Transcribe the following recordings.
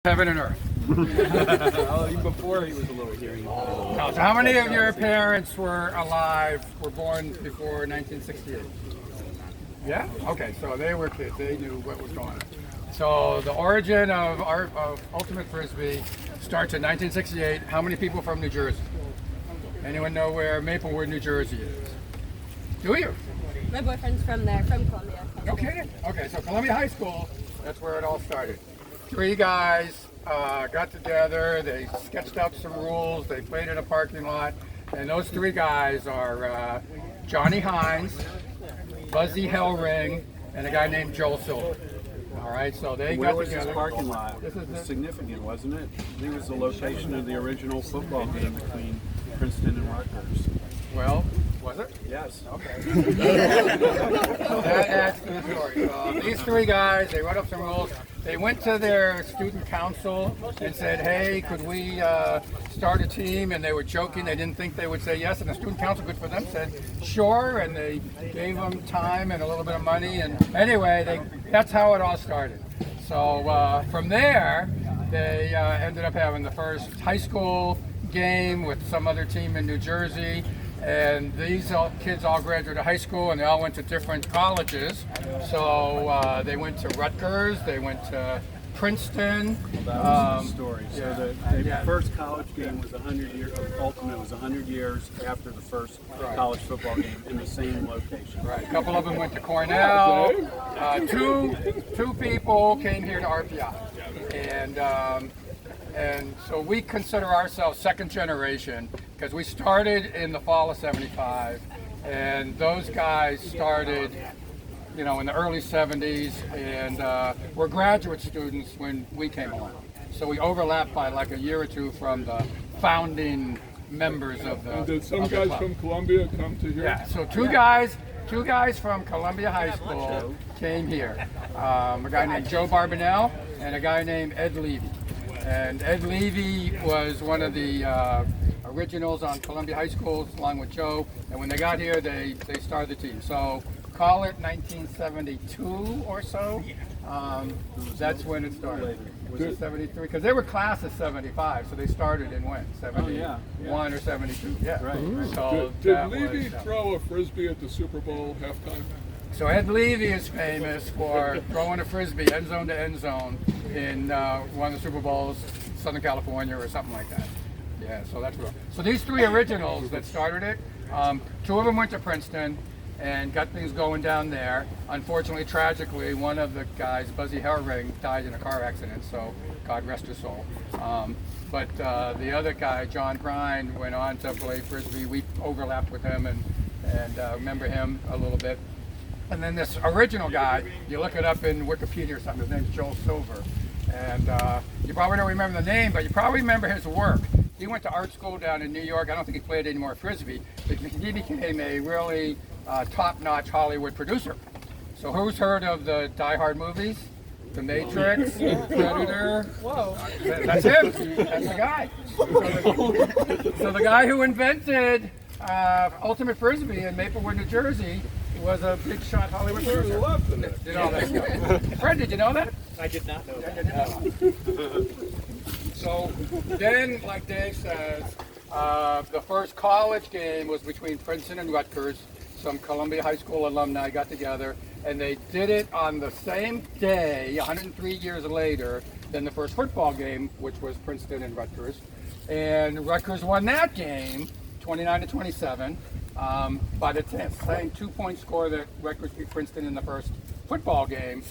Heaven and earth. Even before he was a little hearing. Now, so how many of your parents were born before 1968? Yeah? Okay, so they were kids. They knew what was going on. So the origin of Ultimate Frisbee starts in 1968. How many people from New Jersey? Anyone know where Maplewood, New Jersey is? Do you? My boyfriend's from there, from Columbia. Okay. Okay, so Columbia High School, that's where it all started. Three guys got together, they sketched out some rules, they played in a parking lot, and those three guys are Johnny Hines, Buzzy Hellring, and a guy named Joel Silver. All right, so they Where got was together. this parking lot? This is It was the- significant, wasn't it? I think it was the location of the original football game between Princeton and Rutgers. Well, was it? Yes. Okay. That adds to the story. So these three guys, they wrote up some rules. They went to their student council and said, hey, could we start a team? And they were joking. They didn't think they would say yes. And the student council, good for them, said sure. And they gave them time and a little bit of money. And anyway, that's how it all started. So from there, they ended up having the first high school game with some other team in New Jersey. And these kids all graduated high school and they all went to different colleges. So they went to Rutgers, they went to Princeton. Well, that was the story. yeah, So the first college game was 100 years, Ultimate was 100 years after the first college football game in the same location. Right. A couple of them went to Cornell. Two people came here to RPI. And so we consider ourselves second generation because we started in the fall of '75, and those guys started, in the early '70s, and were graduate students when we came along. So we overlapped by like a year or two from the founding members of the. And did some of the guys club. from Columbia come to here? Yeah, so two guys from Columbia High School came here. A guy named Joe Barbanel and a guy named Ed Levy. And Ed Levy was one of the originals on Columbia High School along with Joe. And when they got here, they started the team. So call it 1972 or so. That's when it started. Was it 73? Because they were class of 75, so they started in when? 71 or 72? Yeah. Right. So Did that Levy was, throw a Frisbee at the Super Bowl halftime? So Ed Levy is famous for throwing a Frisbee end zone to end zone in one of the Super Bowls, Southern California or something like that. Yeah, so that's real. So these three originals that started it, two of them went to Princeton and got things going down there. Unfortunately, tragically, one of the guys, Buzzy Hellring, died in a car accident, so God rest his soul. But the other guy, John Prine, went on to play Frisbee. We overlapped with him and remember him a little bit. And then this original guy, you look it up in Wikipedia or something, his name's Joel Silver. And you probably don't remember the name, but you probably remember his work. He went to art school down in New York. I don't think he played any more Frisbee, but he became a really top-notch Hollywood producer. So who's heard of the Die Hard movies? The Matrix, Predator. Whoa. That's him. That's the guy. So the guy who invented Ultimate Frisbee in Maplewood, New Jersey, was a big shot Hollywood producer. Did all that stuff. Fred, did you know that? I did not know that. So then, like Dave says, the first college game was between Princeton and Rutgers. Some Columbia High School alumni got together, and they did it on the same day, 103 years later, than the first football game, which was Princeton and Rutgers. And Rutgers won that game, 29-27. By the same 2-point score that Rutgers beat Princeton in the first football game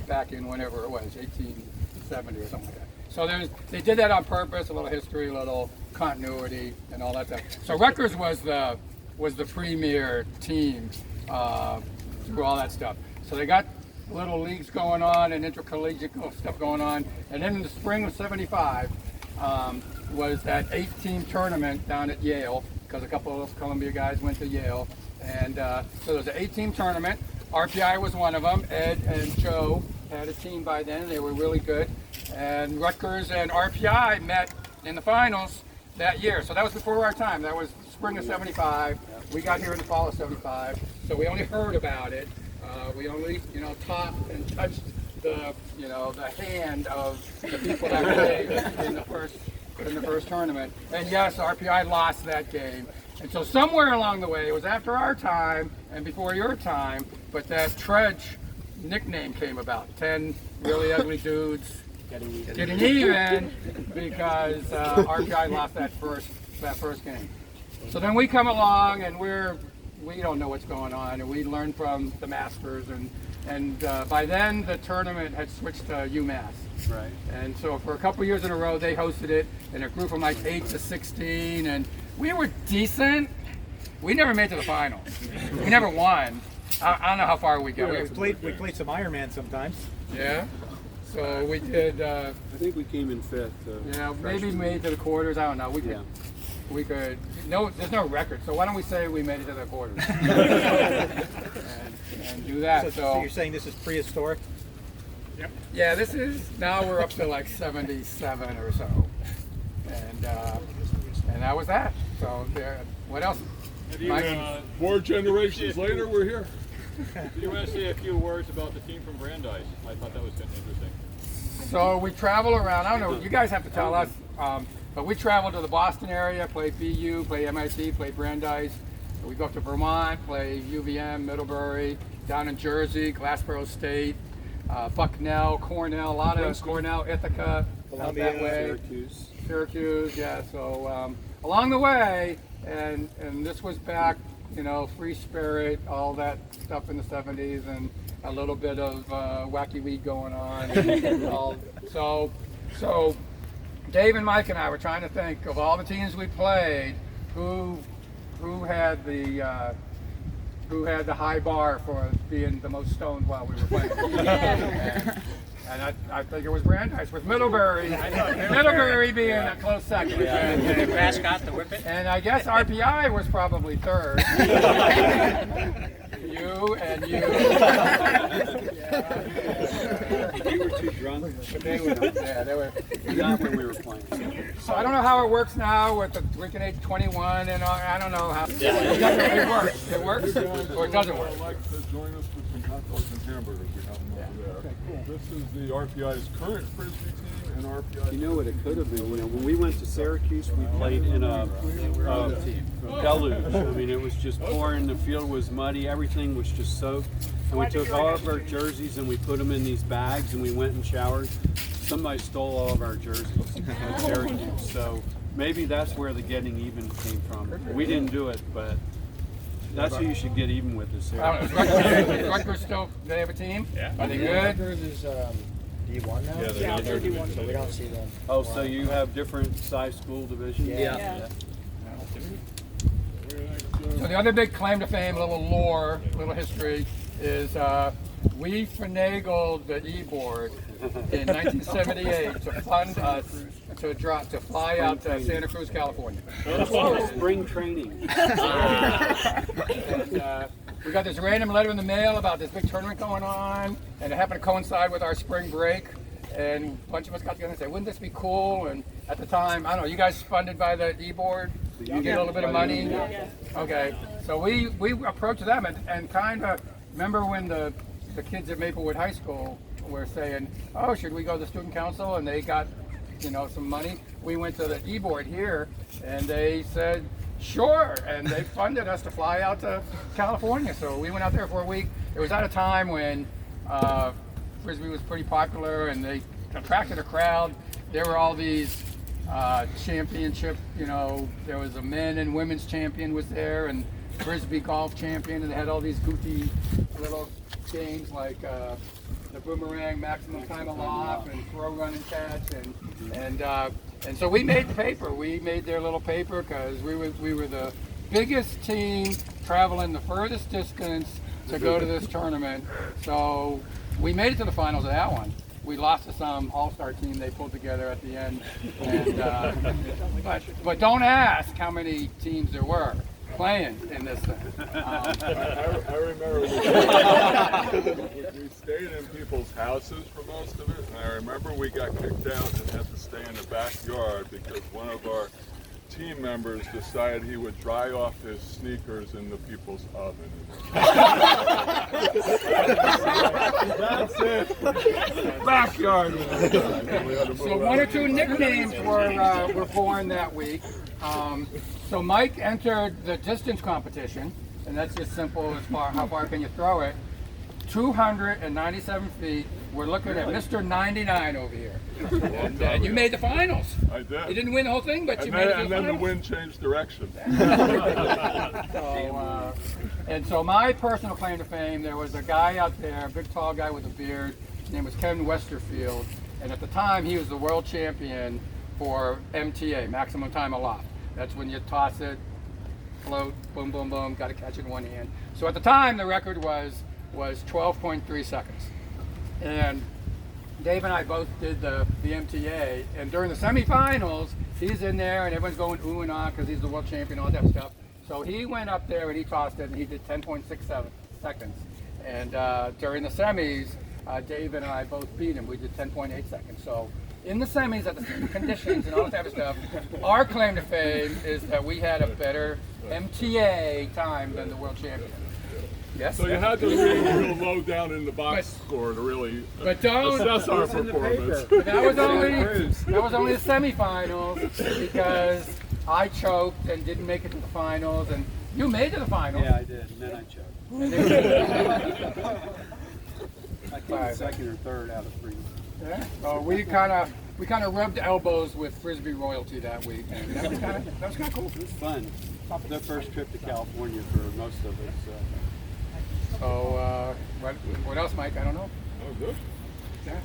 back in whenever it was, 1870 or something like that. So they did that on purpose, a little history, a little continuity, and all that stuff. So Rutgers was the premier team through all that stuff. So they got little leagues going on and intercollegiate stuff going on. And then in the spring of '75 was that 8-team tournament down at Yale, because a couple of Columbia guys went to Yale. And so there was an 8-team tournament. RPI was one of them. Ed and Joe had a team by then. They were really good. And Rutgers and RPI met in the finals that year. So that was before our time. That was spring of '75. We got here in the fall of '75. So we only heard about it. We only, topped and touched the hand of the people that played in the first tournament. And yes, RPI lost that game. And so somewhere along the way, it was after our time and before your time, but that Trudge nickname came about. 10 really ugly dudes getting even because RPI lost that first game. So then we come along and we don't know what's going on, and we learn from the masters, and by then the tournament had switched to UMass. Right. And so for a couple years in a row, they hosted it in a group from like 8 to 16, and we were decent. We never made it to the finals. We never won. I don't know how far we got. We played some Ironman sometimes. Yeah. So we did. I think we came in fifth. Yeah, maybe made it to the quarters. I don't know. We could. No, there's no record. So why don't we say we made it to the quarters and do that? So you're saying this is prehistoric? Yeah, this is, now we're up to like 77 or so. And that was that. So what else? Mike? 4 generations later, we're here. Do you want to say a few words about the team from Brandeis? I thought that was kind of interesting. So we travel around. I don't know, you guys have to tell us. But we travel to the Boston area, play BU, play MIT, play Brandeis. We go up to Vermont, play UVM, Middlebury, down in Jersey, Glassboro State, Bucknell, Cornell, a lot of Cornell, Ithaca, out that way. Syracuse, yeah. So along the way, and this was back, free spirit, all that stuff in the 70s, and a little bit of wacky weed going on. So Dave and Mike and I were trying to think of all the teams we played, who had the high bar for being the most stoned while we were playing. And I think it was Brandeis with Middlebury. Middlebury being a close second. And mascot, the whippet. And I guess RPI was probably third. You and you. We were too drunk. They were. Not when we were playing. So I don't know how it works now with the drinking age 21 and all, I don't know how. It works. It works or it doesn't work. I'd like to join us with some hot dogs and hamburgers. We have them over there. This is the RPI's current Frisbee team and RPI. You know what it could have been? When we went to Syracuse, we played in a deluge. I mean, it was just pouring. The field was muddy. Everything was just soaked. And we took all of our jerseys and we put them in these bags and we went and showered. Somebody stole all of our jerseys in Syracuse. So maybe that's where the getting even came from. We didn't do it, but that's who you should get even with this. Rutgers still, they have a team? Yeah. Are they good? Rutgers is D1 now? Yeah, they're D1, so we don't see them. Oh, so you have different size school divisions? Yeah. So the other big claim to fame, a little lore, a little history, is we finagled the e-board in 1978 to fund us to fly out to Santa Cruz, California. Spring training. And, we got this random letter in the mail about this big tournament going on, and it happened to coincide with our spring break. And a bunch of us got together and said, wouldn't this be cool? And at the time, I don't know, you guys funded by the e-board? You get a little bit of money? Yeah. Okay, so we approached them and kind of, remember when the kids at Maplewood High School were saying, oh, should we go to the student council? And they got, some money. We went to the e-board here and they said, sure, and they funded us to fly out to California. So we went out there for a week. It was at a time when Frisbee was pretty popular and they attracted a crowd. There were all these championship, there was a men and women's champion was there and Frisbee golf champion, and they had all these goofy little games like the boomerang, maximum time aloft, and throw, run, and catch, and so we made the paper. We made their little paper because we were the biggest team traveling the furthest distance to go to this tournament. So we made it to the finals of that one. We lost to some all-star team they pulled together at the end. And, but don't ask how many teams there were playing in this thing. I remember we stayed in people's houses for most of it, and I remember we got kicked out and had to stay in the backyard because one of our team members decided he would dry off his sneakers in the people's oven. That's it. Backyard. So one or two nicknames were born that week. So Mike entered the distance competition, and that's just simple as far how far can you throw it. 297 feet. We're looking at Mr. 99 over here. And you made the finals. I did. You didn't win the whole thing, but you made it to the And then the finals. wind changed direction. And so my personal claim to fame, there was a guy out there, a big tall guy with a beard. His name was Kevin Westerfield. And at the time, he was the world champion for MTA, maximum time aloft. That's when you toss it, float, boom, boom, boom, got to catch it in one hand. So at the time, the record was 12.3 seconds. And Dave and I both did the MTA, and during the semifinals, he's in there and everyone's going ooh and ah because he's the world champion, all that stuff. So he went up there and he tossed it and he did 10.67 seconds. And during the semis, Dave and I both beat him. We did 10.8 seconds. So in the semis, at the same conditions and all that type of stuff, our claim to fame is that we had a better MTA time than the world champion. Yes. So you had to read real low down in the box score to really assess our performance. But that was only the semifinals because I choked and didn't make it to the finals, and you made it to the finals. Yeah, I did, and then I choked. I came second or third out of 3. Yeah. So we kind of rubbed elbows with Frisbee royalty that week, and that was kind of cool. It was fun. The first trip to California for most of us. So what else, Mike? I don't know. Oh, good. Yeah.